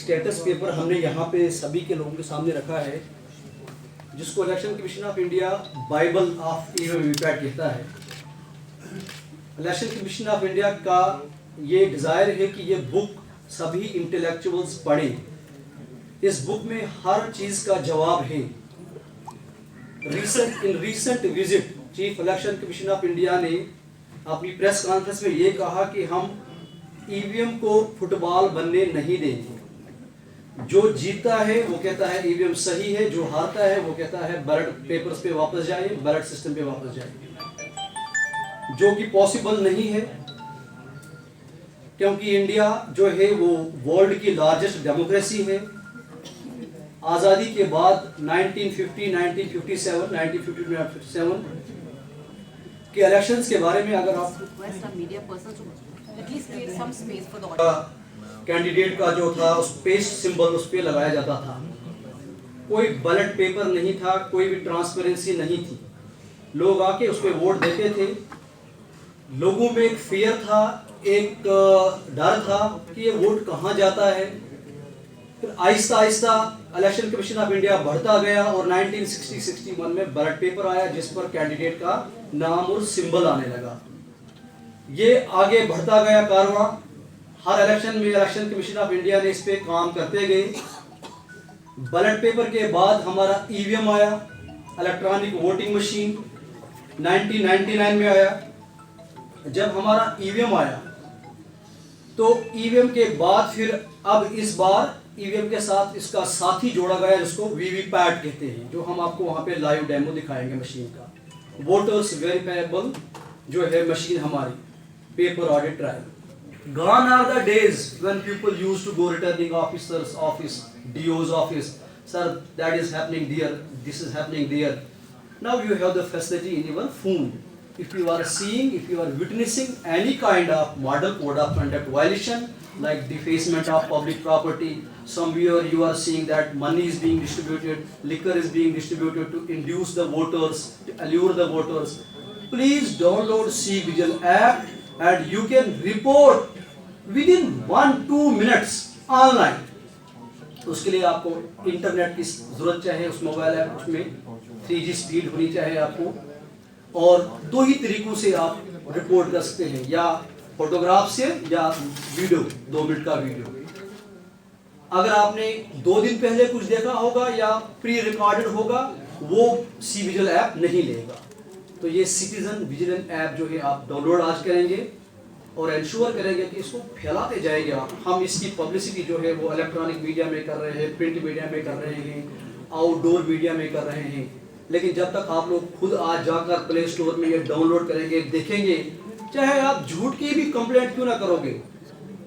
Status paper हमने यहाँ पे सभी के लोगों के सामने रखा है, जिसको election commission of India Bible of EVM VVPAT कहता है। इलेक्शन कमीशन ऑफ इंडिया का ये डिज़ायर है कि ये बुक सभी इंटेलेक्चुअल्स पढ़ें। इस बुक में हर चीज़ का जवाब है। Recent visit chief election commission of India ने अपनी प्रेस कॉन्फ्रेंस में ये कहा कि हम ईवीएम को फुटबॉल बनने नहीं देंगे। जो जीतता है वो कहता है ईवीएम सही है, जो हारता है वो कहता है बैलेट पेपर्स पे वापस जाए, बैलेट सिस्टम पे वापस जाए, जो कि पॉसिबल नहीं है, क्योंकि इंडिया जो है वो वर्ल्ड की लार्जेस्ट डेमोक्रेसी है। आज़ादी के बाद 1957 के इलेक्शंस के बारे में अगर आप कैंडिडेट का जो था उस पेस्ट सिंबल उस पे लगाया जाता था, कोई बैलेट पेपर नहीं था, कोई भी ट्रांसपेरेंसी नहीं थी। लोग आके उस पे वोट देते थे। लोगों में एक फियर था, एक डर था कि ये वोट कहाँ जाता है। फिर Aahista Aahista election commission of India बढ़ता गया और 1960-61 में बैलेट पेपर आया जिस पर कैंडिडेट का नाम और सिंबल आने लगा। ये आगे बढ़ता गया कारवां। हर इलेक्शन में इलेक्शन कमीशन ऑफ इंडिया ने इस पे काम करते गए। बैलेट पेपर के बाद हमारा ईवीएम आया, इलेक्ट्रॉनिक वोटिंग मशीन 1999 में आया। जब हमारा ईवीएम आया तो ईवीएम के बाद फिर अब इस बार ईवीएम के साथ इसका साथी जोड़ा गया जिसको वीवीपैट कहते हैं, जो हम आपको वहां पे लाइव डेमो दिखाएंगे मशीन का। वोटर्स वेरिफाइबल जो है मशीन हमारी, paper audit trial. Gone are the days when people used to go returning officers office, DO's office. Sir, that is happening there, this is happening there. Now you have the facility in your phone. If you are seeing, if you are witnessing any kind of model code of conduct violation, like defacement of public property, somewhere you are seeing that money is being distributed, liquor is being distributed to induce the voters, to allure the voters, please download C-Vigil app and you can report within 1-2 minutes online. उसके लिए आपको internet की जरूरत चाहिए, उस mobile app उसमें 3G speed होनी चाहिए आपको, और दो ही तरीकों से आप रिपोर्ट कर सकते हैं, या फोटोग्राफ से या वीडियो, 2 मिनट का वीडियो। अगर आपने 2 दिन पहले कुछ देखा होगा या प्री रिकॉर्डेड होगा, वो C-Vigil ऐप नहीं लेगा। तो ये सिटीजन विजिलेंस ऐप जो है आप डाउनलोड आज करेंगे और इंश्योर करेंगे कि इसको फैलाते जाएंगे आप। हम इसकी पब्लिसिटी जो है वो इलेक्ट्रॉनिक मीडिया में कर रहे हैं, प्रिंट मीडिया में कर रहे हैं, आउटडोर मीडिया में कर रहे हैं। लेकिन जब तक आप लोग खुद आज जाकर प्ले स्टोर में ये डाउनलोड करेंगे, देखेंगे, चाहे आप झूठ की भी कंप्लेंट क्यों ना करोगे,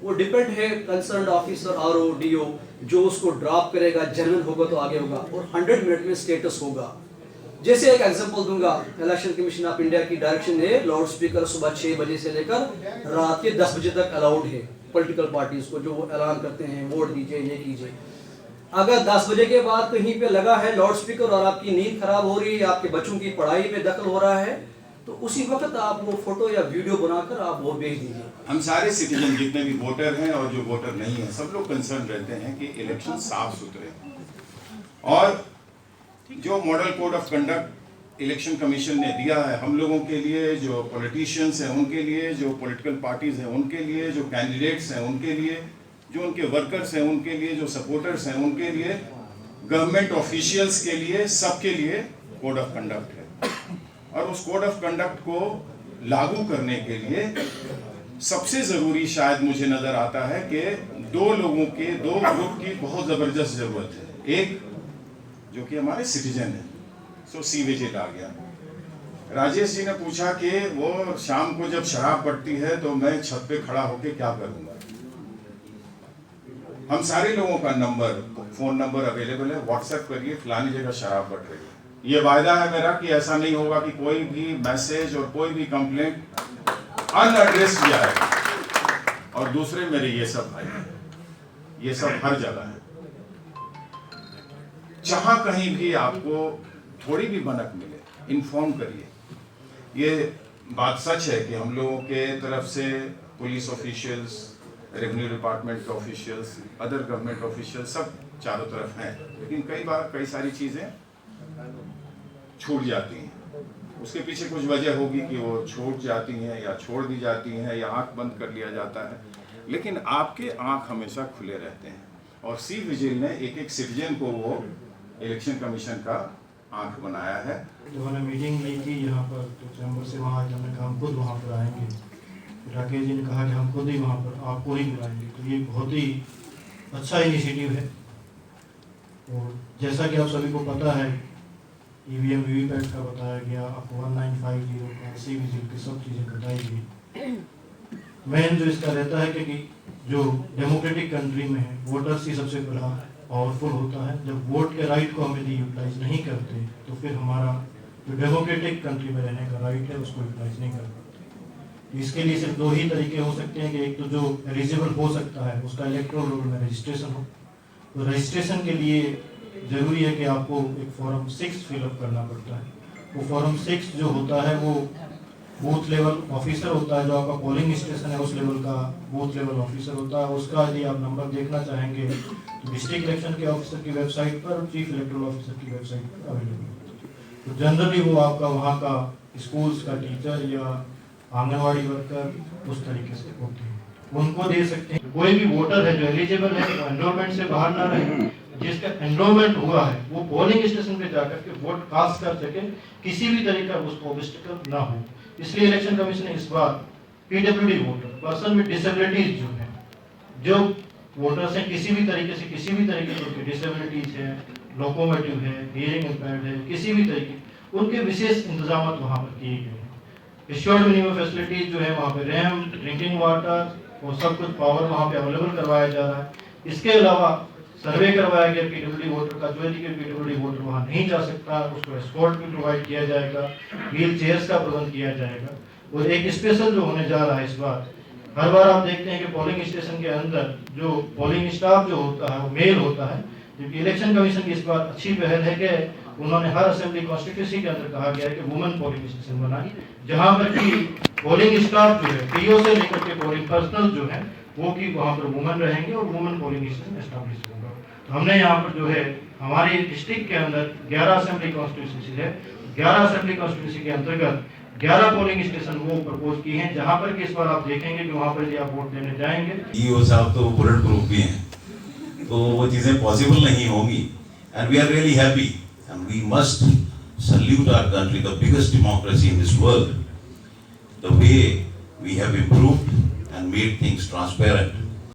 वो डिपेंड है कंसर्न ऑफिसर RO DO जो उसको ड्रॉप करेगा, जेन्युइन होगा तो आगे होगा और 100 मिनट में स्टेटस होगा। जैसे एक एग्जांपल दूंगा, इलेक्शन कमीशन ऑफ इंडिया की डायरेक्शन है लाउड स्पीकर सुबह 6 बजे से लेकर रात के 10 बजे तक अलाउड है पॉलिटिकल पार्टीज को, जो वो ऐलान करते हैं वोट दीजिए, ये कीजिए। अगर 10 बजे के बाद कहीं पे लगा है लाउड स्पीकर और आपकी नींद खराब हो रही है, आपके बच्चों की पढ़ाई में दखल हो रहा है, तो उसी वक्त आप वो फोटो या वीडियो बनाकर आप वोट भेज दीजिए। हम सारे सिटीजन जितने भी वोटर हैं और जो वोटर नहीं है, सब लोग कंसर्न रहते हैं कि इलेक्शन साफ सुथरे और जो model code of conduct election commission ने दिया है हम लोगों के लिए, जो पॉलिटिशियंस हैं उनके लिए, जो पॉलिटिकल पार्टीज हैं उनके लिए, जो कैंडिडेट्स हैं उनके लिए, जो उनके वर्कर्स हैं उनके लिए, जो सपोर्टर्स हैं उनके लिए, गवर्नमेंट ऑफिशियल्स के लिए, सबके लिए कोड ऑफ कंडक्ट है। और उस कोड ऑफ कंडक्ट को लागू करने के लिए सबसे ज़रूरी शायद मुझे नज़र आता है कि दो ग्रुप की बहुत ज़बरदस्त ज़रूरत है। एक जो कि हमारे सिटीजन हैं, सो C-Vigil आ गया। राजेश जी ने पूछा कि वो शाम को जब शराब पड़ती है तो मैं छत पे खड़ा होके क्या करूंगा। हम सारे लोगों का नंबर, फोन नंबर अवेलेबल है, व्हाट्सएप करिए, फलानी जगह शराब पड़ रही है। ये वायदा है मेरा कि ऐसा नहीं होगा कि कोई भी मैसेज और कोई भी कंप्लेंट अनएड्रेस किया है। और दूसरे मेरे ये सब भाई, ये सब हर जगह है, जहां कहीं भी आपको थोड़ी भी भनक मिले इन्फॉर्म करिए। ये बात सच है कि हम लोगों के तरफ से पुलिस ऑफिशियल्स, रेवेन्यू डिपार्टमेंट के ऑफिशियल्स, अदर गवर्नमेंट ऑफिशियल्स सब चारों तरफ हैं, लेकिन कई बार कई सारी चीज़ें छूट जाती हैं। उसके पीछे कुछ वजह होगी कि वो छूट जाती हैं या छोड़ दी जाती हैं या आंख बंद कर लिया जाता है, लेकिन आपके आंख हमेशा खुले रहते हैं। और सी विजिल ने एक एक सिटीजन को वो इलेक्शन कमीशन का आंख बनाया है। जब हमने मीटिंग ली थी यहाँ पर तो चैम्बर से वहाँ हमने कहा हम खुद वहाँ पर आएंगे। राकेश जी ने कहा कि हम खुद ही वहाँ पर आपको ही बुलाएंगे, तो ये बहुत ही अच्छा इनिशिएटिव है। और जैसा कि आप सभी को पता है, EVM वीवीपैट का बताया गया, आपको 1950 का सी विजिल की सब चीज़ें बताई गई। मेन जो इसका रहता है कि जो डेमोक्रेटिक कंट्री में है, वोटर्स ही सबसे बड़ा पावरफुल होता है। जब वोट के राइट को हम यदि यूटिलाइज नहीं करते तो फिर हमारा जो डेमोक्रेटिक कंट्री में रहने का राइट है उसको यूटिलाइज नहीं कर पाते। इसके लिए सिर्फ दो ही तरीके हो सकते हैं कि एक तो जो एलिजिबल हो सकता है उसका इलेक्टोरल रोल में रजिस्ट्रेशन हो। तो रजिस्ट्रेशन के लिए ज़रूरी है कि आपको एक फॉर्म 6 फिलअप करना पड़ता है। वो फॉर्म 6 जो होता है वो बूथ लेवल ऑफिसर होता है, जो आपका पोलिंग स्टेशन है उस लेवल का बूथ लेवल ऑफिसर होता है। उसका यदि आप नंबर देखना चाहेंगे तो डिस्ट्रिक्ट इलेक्शन के ऑफिसर की वेबसाइट पर, चीफ इलेक्टोरल ऑफिसर की वेबसाइट पर अवेलेबल होता है। तो जनरली वो आपका वहाँ का स्कूल्स का टीचर या आंगनवाड़ी वर्कर उस तरीके से होते हैं, उनको दे सकते हैं। कोई भी वोटर है जो एलिजिबल है वो एनरोलमेंट से बाहर ना रहे, जिसका एनरोलमेंट हुआ है वो पोलिंग स्टेशन पे जाकर के वोट कास्ट कर सके, किसी भी तरीके का उसको ऑब्स्टिकल ना हो। इसलिए इलेक्शन कमीशन ने इस बार PWD voter, person with disabilities जो है, जो वोटर्स हैं किसी भी तरीके की डिसेबिलिटीज है, लोकोमोटिव है, हियरिंग इम्पेयर्ड है, किसी भी तरीके, उनके विशेष इंतजाम वहाँ पर किए गए हैं। एश्योर्ड मिनिमम फैसिलिटीज जो है वहाँ पे रैम्प, ड्रिंकिंग वाटर और सब कुछ पावर वहाँ पे अवेलेबल करवाया जा रहा है। इसके अलावा सर्वे करवाया गया PWD वोटर का, जो यदि PWD वोटर वहाँ नहीं जा सकता उसको एस्कॉर्ट भी प्रोवाइड किया जाएगा, व्हील चेयर्स का प्रबंध किया जाएगा। और एक स्पेशल जो होने जा रहा है इस बार, हर बार आप देखते हैं कि पोलिंग स्टेशन के अंदर जो पोलिंग स्टाफ जो होता है वो मेल होता है, जबकि इलेक्शन कमीशन की इस बार अच्छी पहल है कि उन्होंने हर असेंबली कॉन्स्टिट्यूंसी के अंदर कहा गया है कि वुमेन पोलिंग स्टेशन बनाए, जहाँ पर कि पोलिंग स्टाफ जो है PO से लेकर के पोलिंग पर्सनल जो है वो कि वहाँ पर वुमेन रहेंगे और वुमेन पोलिंग स्टेशन एस्टैब्लिश होगा। तो हमने यहाँ पर जो है हमारे डिस्ट्रिक्ट के अंदर 11 असेंबली कॉन्स्टिट्यूंसी है, 11 असेंबली कॉन्स्टिट्यूंसी के अंतर्गत 11 पोलिंग स्टेशन वो प्रपोज किए हैं, जहाँ पर कि इस बार आप देखेंगे कि वहाँ पर यदि आप वोट देने जाएंगे, EO साहब तो बुलेट प्रूफ भी हैं, तो वो चीजें पॉसिबल नहीं होंगी। And we are really happy and we must salute our country, the biggest democracy in this world, the way we have improved and made things transparent.